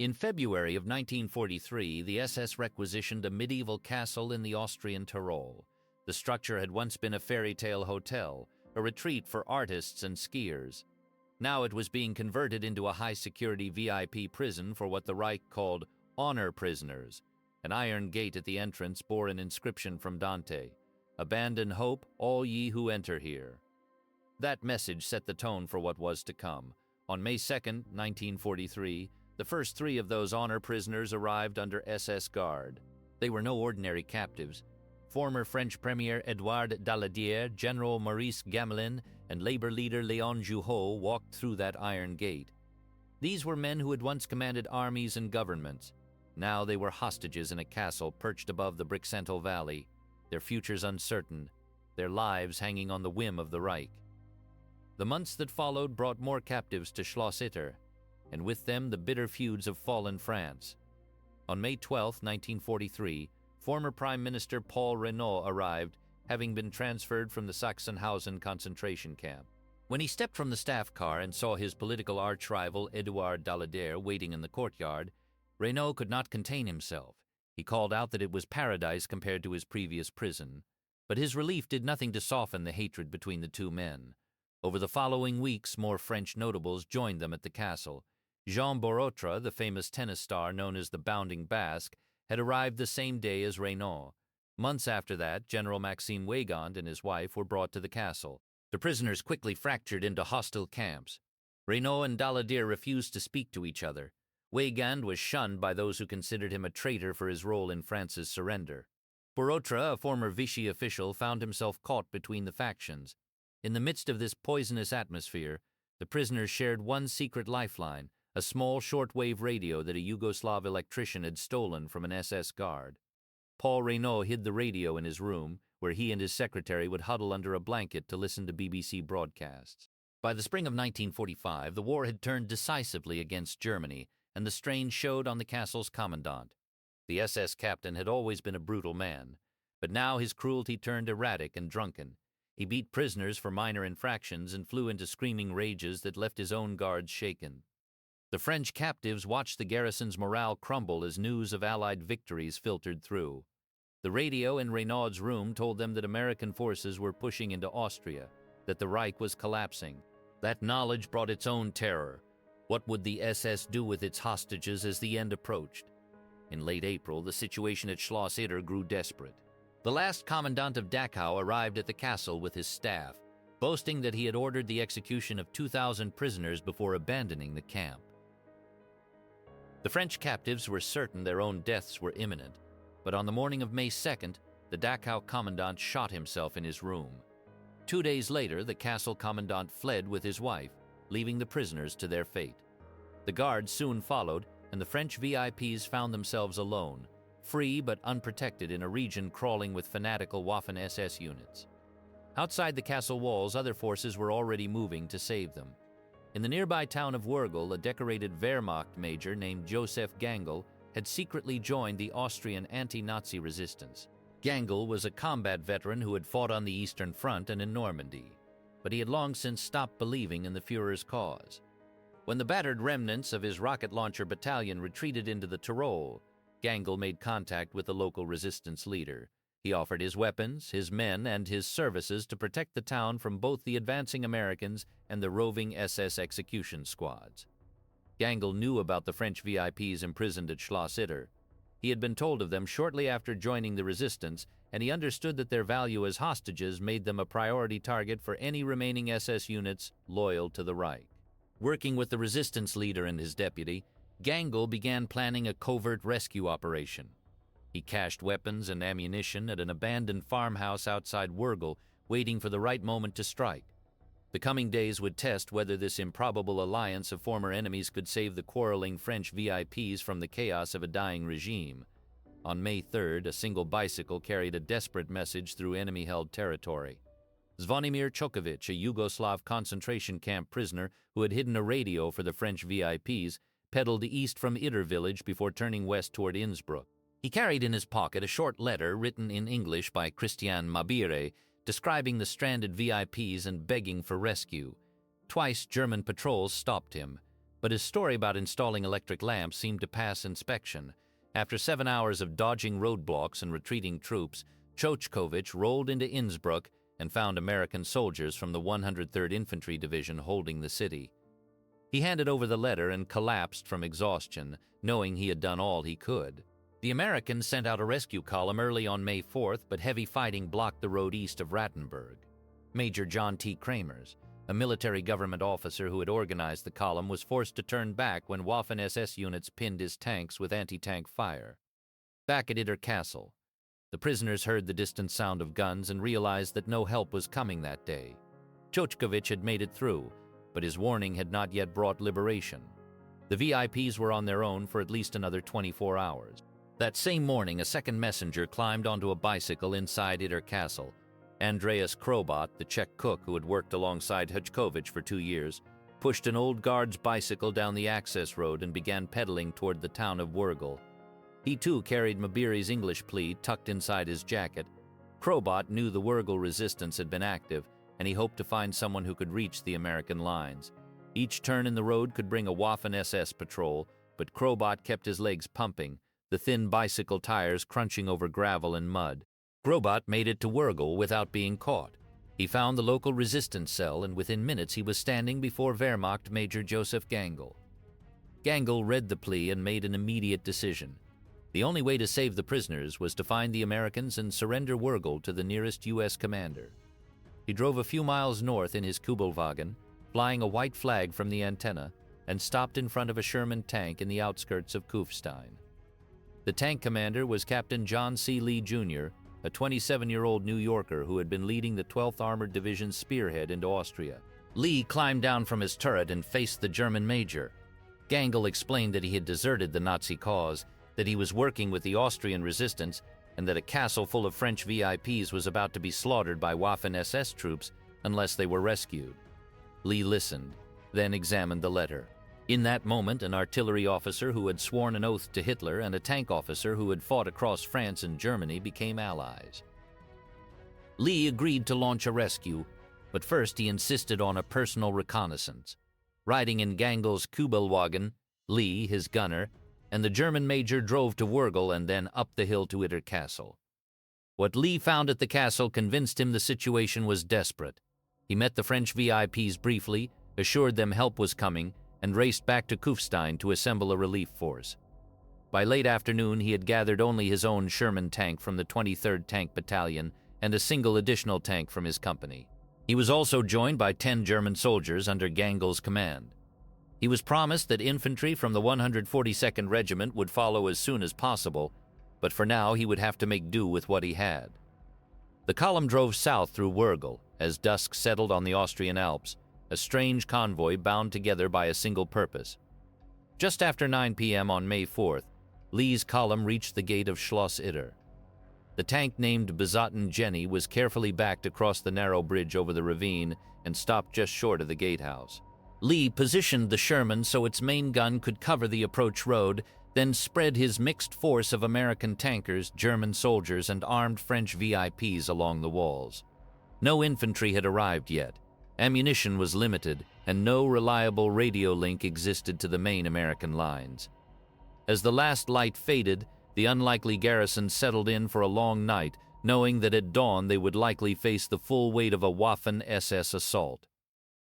In February of 1943, the SS requisitioned a medieval castle in the Austrian Tyrol. The structure had once been a fairy tale hotel, a retreat for artists and skiers. Now it was being converted into a high-security VIP prison for what the Reich called honor prisoners. An iron gate at the entrance bore an inscription from Dante, "Abandon hope, all ye who enter here." That message set the tone for what was to come. On May 2, 1943, the first 3 of those honor prisoners arrived under SS guard. They were no ordinary captives. Former French Premier Édouard Daladier, General Maurice Gamelin, and labor leader Léon Jouhaux walked through that iron gate. These were men who had once commanded armies and governments. Now they were hostages in a castle perched above the Brixental Valley, their futures uncertain, their lives hanging on the whim of the Reich. The months that followed brought more captives to Schloss Itter, and with them the bitter feuds of fallen France. On May 12, 1943, former Prime Minister Paul Reynaud arrived, having been transferred from the Sachsenhausen concentration camp. When he stepped from the staff car and saw his political arch-rival Édouard Daladier waiting in the courtyard, Reynaud could not contain himself. He called out that it was paradise compared to his previous prison. But his relief did nothing to soften the hatred between the two men. Over the following weeks, more French notables joined them at the castle. Jean Borotra, the famous tennis star known as the Bounding Basque, had arrived the same day as Reynaud. Months after that, General Maxime Weygand and his wife were brought to the castle. The prisoners quickly fractured into hostile camps. Reynaud and Daladier refused to speak to each other. Weygand was shunned by those who considered him a traitor for his role in France's surrender. Borotra, a former Vichy official, found himself caught between the factions. In the midst of this poisonous atmosphere, the prisoners shared one secret lifeline, a small shortwave radio that a Yugoslav electrician had stolen from an SS guard. Paul Reynaud hid the radio in his room, where he and his secretary would huddle under a blanket to listen to BBC broadcasts. By the spring of 1945, the war had turned decisively against Germany, and the strain showed on the castle's commandant. The SS captain had always been a brutal man, but now his cruelty turned erratic and drunken. He beat prisoners for minor infractions and flew into screaming rages that left his own guards shaken. The French captives watched the garrison's morale crumble as news of Allied victories filtered through. The radio in Reynaud's room told them that American forces were pushing into Austria, that the Reich was collapsing. That knowledge brought its own terror. What would the SS do with its hostages as the end approached? In late April, the situation at Schloss Itter grew desperate. The last commandant of Dachau arrived at the castle with his staff, boasting that he had ordered the execution of 2,000 prisoners before abandoning the camp. The French captives were certain their own deaths were imminent, but on the morning of May 2nd, the Dachau commandant shot himself in his room. 2 days later, the castle commandant fled with his wife, leaving the prisoners to their fate. The guards soon followed, and the French VIPs found themselves alone, free but unprotected in a region crawling with fanatical Waffen-SS units. Outside the castle walls, other forces were already moving to save them. In the nearby town of Wurgl, a decorated Wehrmacht major named Josef Gangl had secretly joined the Austrian anti-Nazi resistance. Gangl was a combat veteran who had fought on the Eastern Front and in Normandy, but he had long since stopped believing in the Führer's cause. When the battered remnants of his rocket launcher battalion retreated into the Tyrol, Gangl made contact with the local resistance leader. He offered his weapons, his men, and his services to protect the town from both the advancing Americans and the roving SS execution squads. Gangl knew about the French VIPs imprisoned at Schloss Itter. He had been told of them shortly after joining the resistance, and he understood that their value as hostages made them a priority target for any remaining SS units loyal to the Reich. Working with the resistance leader and his deputy, Gangl began planning a covert rescue operation. He cached weapons and ammunition at an abandoned farmhouse outside Wurgl, waiting for the right moment to strike. The coming days would test whether this improbable alliance of former enemies could save the quarreling French VIPs from the chaos of a dying regime. On May 3rd, a single bicycle carried a desperate message through enemy-held territory. Zvonimir Chokovic, a Yugoslav concentration camp prisoner who had hidden a radio for the French VIPs, pedaled east from Itter village before turning west toward Innsbruck. He carried in his pocket a short letter written in English by Christian Mabire, describing the stranded VIPs and begging for rescue. Twice German patrols stopped him. But his story about installing electric lamps seemed to pass inspection. After 7 hours of dodging roadblocks and retreating troops, Chochkovich rolled into Innsbruck and found American soldiers from the 103rd Infantry Division holding the city. He handed over the letter and collapsed from exhaustion, knowing he had done all he could. The Americans sent out a rescue column early on May 4th, but heavy fighting blocked the road east of Rattenburg. Major John T. Kramers, a military government officer who had organized the column, was forced to turn back when Waffen-SS units pinned his tanks with anti-tank fire. Back at Itter Castle, the prisoners heard the distant sound of guns and realized that no help was coming that day. Chochkovich had made it through, but his warning had not yet brought liberation. The VIPs were on their own for at least another 24 hours. That same morning, a second messenger climbed onto a bicycle inside Itter Castle. Andreas Krobot, the Czech cook who had worked alongside Chochkovich for 2 years, pushed an old guard's bicycle down the access road and began pedaling toward the town of Wurgel. He too carried Mabiri's English plea tucked inside his jacket. Krobot knew the Wurgel resistance had been active, and he hoped to find someone who could reach the American lines. Each turn in the road could bring a Waffen-SS patrol, but Krobot kept his legs pumping, the thin bicycle tires crunching over gravel and mud. Krobot made it to Wurgel without being caught. He found the local resistance cell, and within minutes he was standing before Wehrmacht Major Josef Gangl. Gangl read the plea and made an immediate decision. The only way to save the prisoners was to find the Americans and surrender Wurgel to the nearest U.S. commander. He drove a few miles north in his Kubelwagen, flying a white flag from the antenna, and stopped in front of a Sherman tank in the outskirts of Kufstein. The tank commander was Captain John C. Lee, Jr., a 27-year-old New Yorker who had been leading the 12th Armored Division's spearhead into Austria. Lee climbed down from his turret and faced the German major. Gangl explained that he had deserted the Nazi cause, that he was working with the Austrian resistance, and that a castle full of French VIPs was about to be slaughtered by Waffen-SS troops unless they were rescued. Lee listened, then examined the letter. In that moment, an artillery officer who had sworn an oath to Hitler and a tank officer who had fought across France and Germany became allies. Lee agreed to launch a rescue, but first he insisted on a personal reconnaissance. Riding in Gangl's Kubelwagen, Lee, his gunner, and the German major drove to Wurgel and then up the hill to Itter Castle. What Lee found at the castle convinced him the situation was desperate. He met the French VIPs briefly, assured them help was coming, and raced back to Kufstein to assemble a relief force. By late afternoon, he had gathered only his own Sherman tank from the 23rd Tank Battalion and a single additional tank from his company. He was also joined by 10 German soldiers under Gangl's command. He was promised that infantry from the 142nd Regiment would follow as soon as possible, but for now he would have to make do with what he had. The column drove south through Wurgel as dusk settled on the Austrian Alps, a strange convoy bound together by a single purpose. Just after 9 p.m. on May 4th, Lee's column reached the gate of Schloss Itter. The tank named Besotten Jenny was carefully backed across the narrow bridge over the ravine and stopped just short of the gatehouse. Lee positioned the Sherman so its main gun could cover the approach road, then spread his mixed force of American tankers, German soldiers, and armed French VIPs along the walls. No infantry had arrived yet. Ammunition was limited, and no reliable radio link existed to the main American lines. As the last light faded, the unlikely garrison settled in for a long night, knowing that at dawn they would likely face the full weight of a Waffen-SS assault.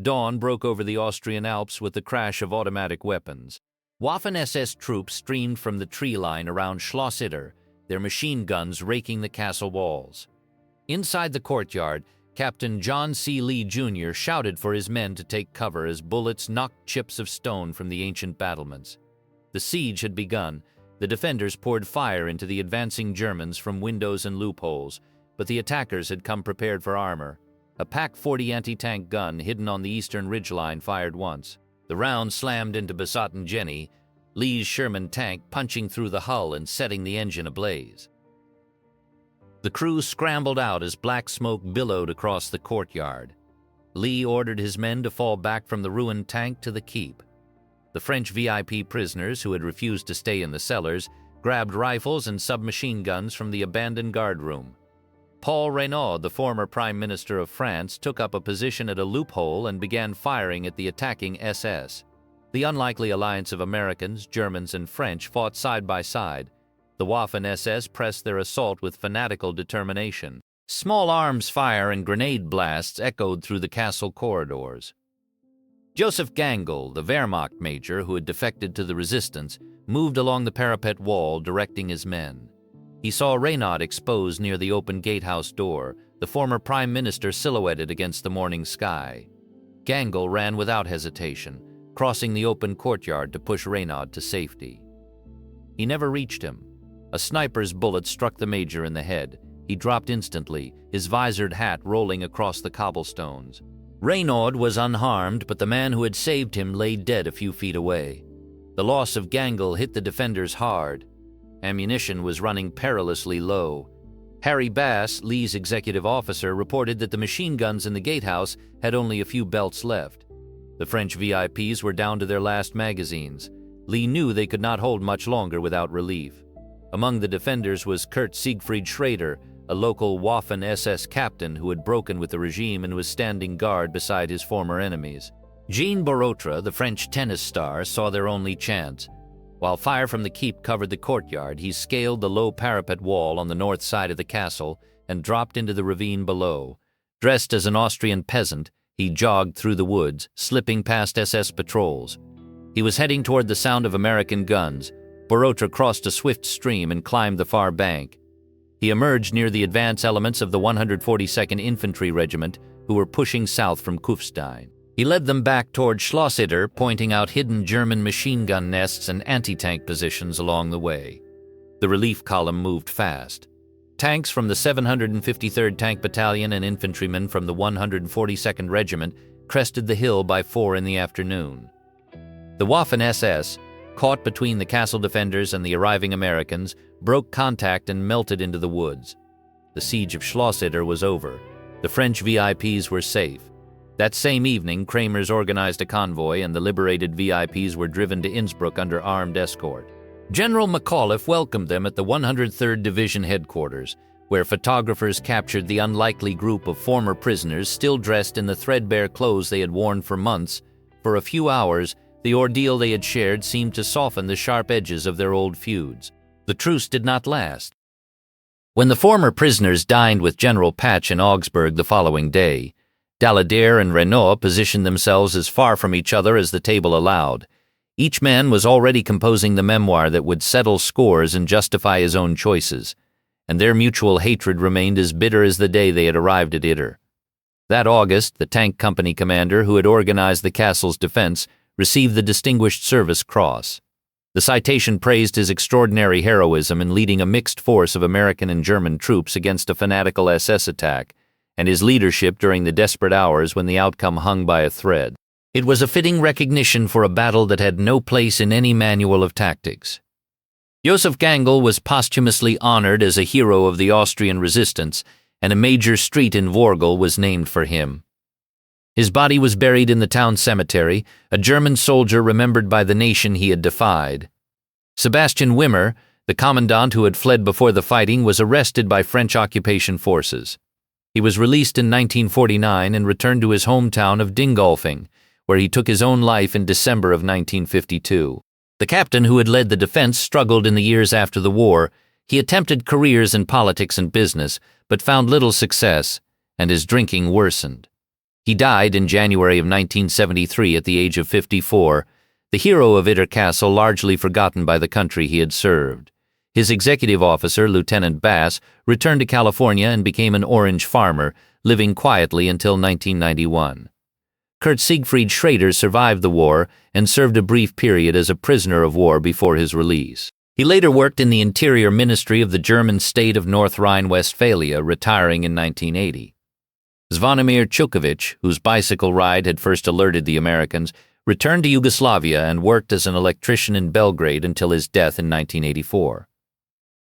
Dawn broke over the Austrian Alps with the crash of automatic weapons. Waffen-SS troops streamed from the tree line around Schloss Itter, their machine guns raking the castle walls. Inside the courtyard, Captain John C. Lee, Jr. shouted for his men to take cover as bullets knocked chips of stone from the ancient battlements. The siege had begun. The defenders poured fire into the advancing Germans from windows and loopholes, but the attackers had come prepared for armor. A PaK-40 anti-tank gun hidden on the eastern ridgeline fired once. The round slammed into Besotten Jenny, Lee's Sherman tank punching through the hull and setting the engine ablaze. The crew scrambled out as black smoke billowed across the courtyard. Lee ordered his men to fall back from the ruined tank to the keep. The French VIP prisoners, who had refused to stay in the cellars, grabbed rifles and submachine guns from the abandoned guardroom. Paul Reynaud, the former Prime Minister of France, took up a position at a loophole and began firing at the attacking SS. The unlikely alliance of Americans, Germans, and French fought side by side. The Waffen-SS pressed their assault with fanatical determination. Small arms fire and grenade blasts echoed through the castle corridors. Josef Gangl, the Wehrmacht major who had defected to the resistance, moved along the parapet wall, directing his men. He saw Reynaud exposed near the open gatehouse door, the former prime minister silhouetted against the morning sky. Gangl ran without hesitation, crossing the open courtyard to push Reynaud to safety. He never reached him. A sniper's bullet struck the major in the head. He dropped instantly, his visored hat rolling across the cobblestones. Reynaud was unharmed, but the man who had saved him lay dead a few feet away. The loss of Gangl hit the defenders hard. Ammunition was running perilously low. Harry Bass, Lee's executive officer, reported that the machine guns in the gatehouse had only a few belts left. The French VIPs were down to their last magazines. Lee knew they could not hold much longer without relief. Among the defenders was Kurt Siegfried Schrader, a local Waffen-SS captain who had broken with the regime and was standing guard beside his former enemies. Jean Borotra, the French tennis star, saw their only chance. While fire from the keep covered the courtyard, he scaled the low parapet wall on the north side of the castle and dropped into the ravine below. Dressed as an Austrian peasant, he jogged through the woods, slipping past SS patrols. He was heading toward the sound of American guns. Borotra crossed a swift stream and climbed the far bank. He emerged near the advance elements of the 142nd Infantry Regiment, who were pushing south from Kufstein. He led them back toward Schloss Itter, pointing out hidden German machine gun nests and anti-tank positions along the way. The relief column moved fast. Tanks from the 753rd Tank Battalion and infantrymen from the 142nd Regiment crested the hill by 4 in the afternoon. The Waffen-SS, caught between the castle defenders and the arriving Americans, broke contact and melted into the woods. The siege of Schloss Itter was over. The French VIPs were safe. That same evening, Kramers organized a convoy and the liberated VIPs were driven to Innsbruck under armed escort. General McAuliffe welcomed them at the 103rd Division headquarters, where photographers captured the unlikely group of former prisoners still dressed in the threadbare clothes they had worn for months. For a few hours, the ordeal they had shared seemed to soften the sharp edges of their old feuds. The truce did not last. When the former prisoners dined with General Patch in Augsburg the following day, Daladier and Reynaud positioned themselves as far from each other as the table allowed. Each man was already composing the memoir that would settle scores and justify his own choices, and their mutual hatred remained as bitter as the day they had arrived at Itter. That August, the tank company commander who had organized the castle's defense received the Distinguished Service Cross. The citation praised his extraordinary heroism in leading a mixed force of American and German troops against a fanatical SS attack, and his leadership during the desperate hours when the outcome hung by a thread. It was a fitting recognition for a battle that had no place in any manual of tactics. Josef Gangl was posthumously honored as a hero of the Austrian resistance, and a major street in Vorgl was named for him. His body was buried in the town cemetery, a German soldier remembered by the nation he had defied. Sebastian Wimmer, the commandant who had fled before the fighting, was arrested by French occupation forces. He was released in 1949 and returned to his hometown of Dingolfing, where he took his own life in December of 1952. The captain who had led the defense struggled in the years after the war. He attempted careers in politics and business, but found little success, and his drinking worsened. He died in January of 1973 at the age of 54, the hero of Itter Castle largely forgotten by the country he had served. His executive officer, Lieutenant Bass, returned to California and became an orange farmer, living quietly until 1991. Kurt Siegfried Schrader survived the war and served a brief period as a prisoner of war before his release. He later worked in the Interior Ministry of the German state of North Rhine-Westphalia, retiring in 1980. Zvonimir Chukovic, whose bicycle ride had first alerted the Americans, returned to Yugoslavia and worked as an electrician in Belgrade until his death in 1984.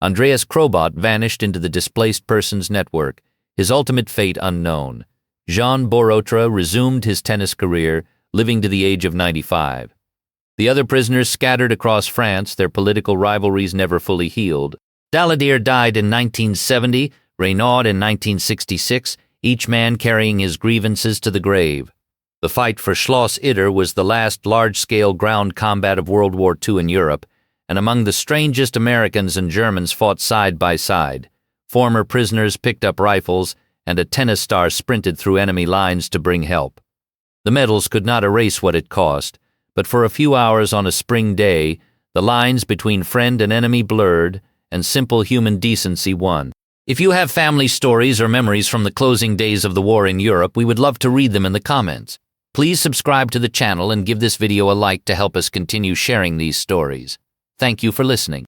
Andreas Krobot vanished into the displaced persons network, his ultimate fate unknown. Jean Borotra resumed his tennis career, living to the age of 95. The other prisoners scattered across France, their political rivalries never fully healed. Daladier died in 1970, Reynaud in 1966, each man carrying his grievances to the grave. The fight for Schloss Itter was the last large-scale ground combat of World War II in Europe, and among the strangest Americans and Germans fought side by side. Former prisoners picked up rifles, and a tennis star sprinted through enemy lines to bring help. The medals could not erase what it cost, but for a few hours on a spring day, the lines between friend and enemy blurred, and simple human decency won. If you have family stories or memories from the closing days of the war in Europe, we would love to read them in the comments. Please subscribe to the channel and give this video a like to help us continue sharing these stories. Thank you for listening.